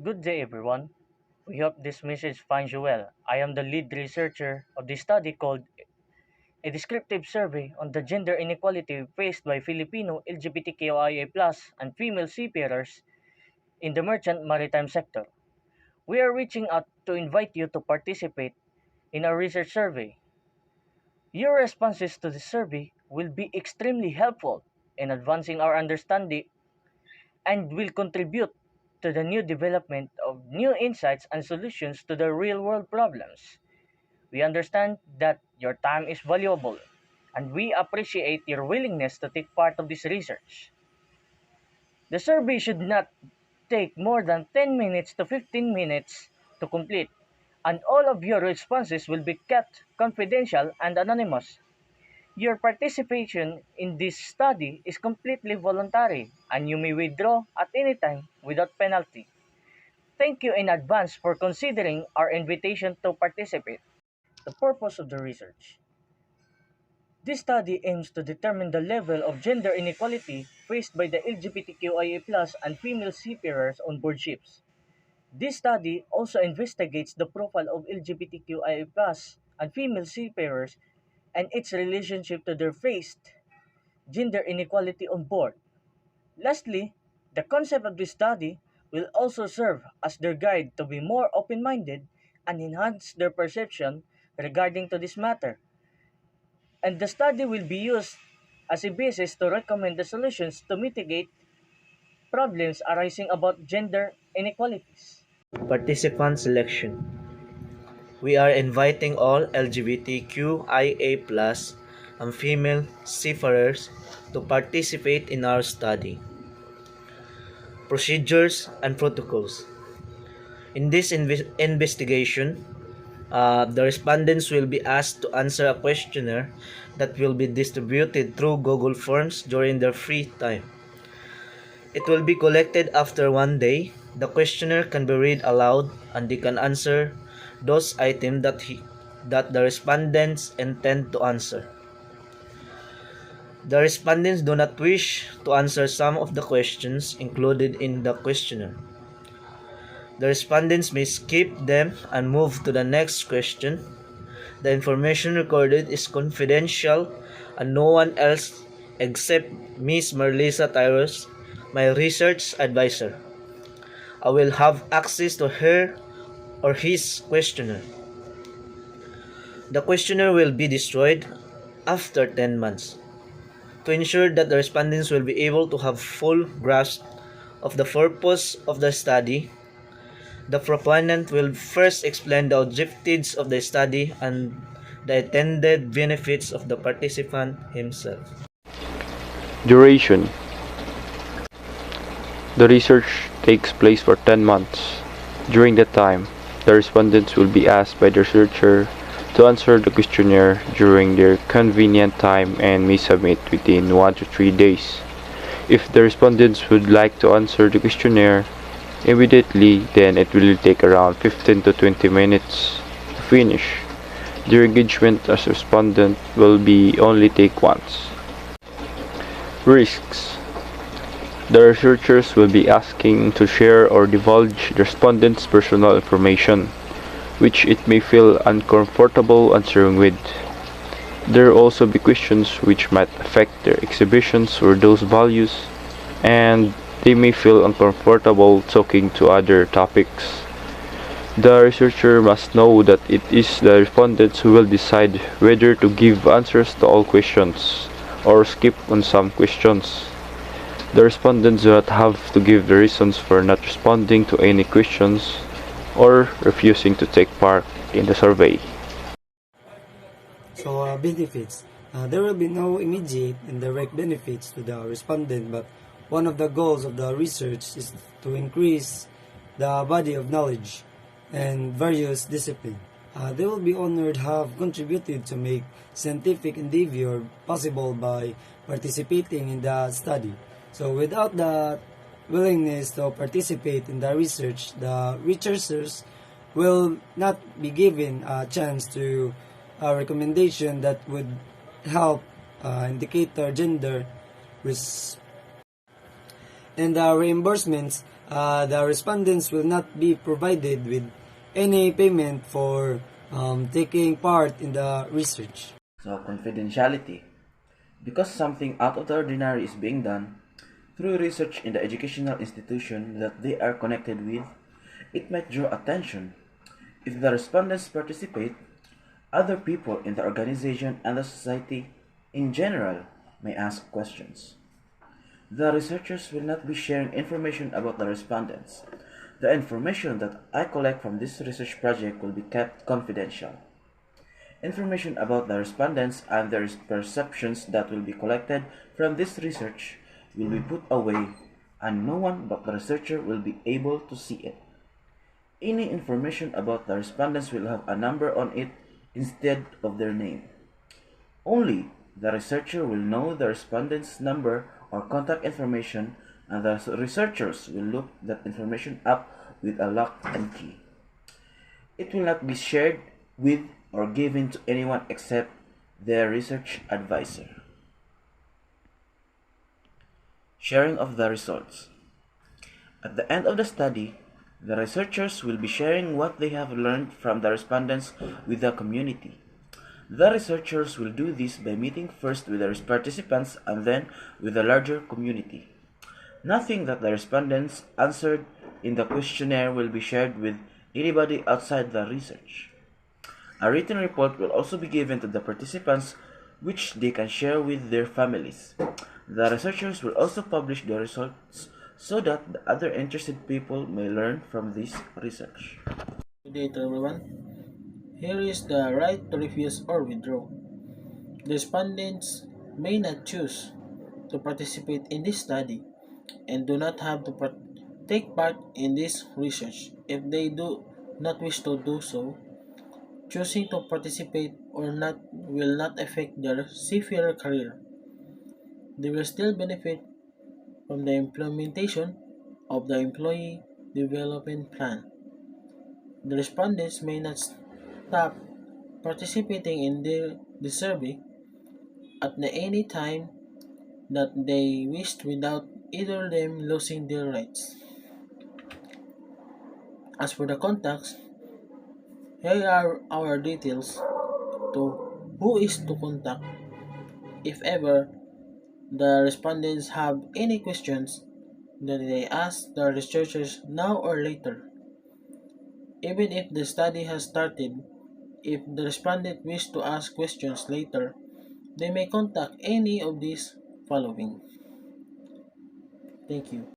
Good day, everyone. We hope this message finds you well. I am the lead researcher of the study called A Descriptive Survey on the Gender Inequality Faced by Filipino LGBTQIA and Female Seafarers in the Merchant Maritime Sector. We are reaching out to invite you to participate in our research survey. Your responses to the survey will be extremely helpful in advancing our understanding and will contribute to the new development of new insights and solutions to the real world problems. We understand that your time is valuable and we appreciate your willingness to take part of this research. The survey should not take more than 10 minutes to 15 minutes to complete, and all of your responses will be kept confidential and anonymous. Your participation in this study is completely voluntary and you may withdraw at any time without penalty. Thank you in advance for considering our invitation to participate. The purpose of the research. This study aims to determine the level of gender inequality faced by the LGBTQIA and female seafarers on board ships. This study also investigates the profile of LGBTQIA and female seafarers and its relationship to their faced gender inequality on board. Lastly, the concept of this study will also serve as their guide to be more open-minded and enhance their perception regarding to this matter. And the study will be used as a basis to recommend the solutions to mitigate problems arising about gender inequalities. Participant selection. We are inviting all LGBTQIA+ and female seafarers to participate in our study. Procedures and protocols. In this investigation, the respondents will be asked to answer a questionnaire that will be distributed through Google Forms during their free time. It will be collected after one day. The questionnaire can be read aloud and they can answer those items that the respondents intend to answer. The respondents do not wish to answer some of the questions included in the questionnaire. The respondents may skip them and move to the next question. The information recorded is confidential and no one else except Ms. Marlisa Tyrus, my research advisor, I will have access to her or his questionnaire. The questionnaire will be destroyed after 10 months. To ensure that the respondents will be able to have full grasp of the purpose of the study, the proponent will first explain the objectives of the study and the intended benefits of the participant himself. Duration. The research takes place for 10 months. During that time, the respondents will be asked by the researcher to answer the questionnaire during their convenient time and may submit within 1 to 3 days. If the respondents would like to answer the questionnaire immediately, then it will take around 15 to 20 minutes to finish. Their engagement as respondent will be only take once. Risks. The researchers will be asking to share or divulge the respondents' personal information, which it may feel uncomfortable answering with. There will also be questions which might affect their exhibitions or those values, and they may feel uncomfortable talking to other topics. The researcher must know that it is the respondents who will decide whether to give answers to all questions or skip on some questions. The respondents do not have to give the reasons for not responding to any questions or refusing to take part in the survey. So, benefits. There will be no immediate and direct benefits to the respondent, but one of the goals of the research is to increase the body of knowledge and various disciplines. They will be honored have contributed to make scientific endeavor possible by participating in the study. So without the willingness to participate in the research, the researchers will not be given a chance to a recommendation that would help indicate their gender and the reimbursements the respondents will not be provided with any payment for taking part in the research. So, confidentiality. Because something out of the ordinary is being done through research in the educational institution that they are connected with, it might draw attention. If the respondents participate, other people in the organization and the society in general may ask questions. The researchers will not be sharing information about the respondents. The information that I collect from this research project will be kept confidential. Information about the respondents and their perceptions that will be collected from this research will be put away, and no one but the researcher will be able to see it. Any information about the respondents will have a number on it instead of their name. Only the researcher will know the respondent's number or contact information, and the researchers will look that information up with a lock and key. It will not be shared with or given to anyone except their research advisor. Sharing of the results. At the end of the study, the researchers will be sharing what they have learned from the respondents with the community. The researchers will do this by meeting first with the participants and then with the larger community. Nothing that the respondents answered in the questionnaire will be shared with anybody outside the research. A written report will also be given to the participants, which they can share with their families. The researchers will also publish the results so that the other interested people may learn from this research. Good day to everyone. Here is the right to refuse or withdraw. The respondents may not choose to participate in this study and do not have to take part in this research. If they do not wish to do so, choosing to participate or not will not affect their seafarer career. They will still benefit from the implementation of the employee development plan. The respondents may not stop participating in the survey at any time that they wished without either of them losing their rights. As for the contacts, here are our details to who is to contact if ever the respondents have any questions that they ask the researchers now or later. Even if the study has started, if the respondent wish to ask questions later, they may contact any of these following. Thank you.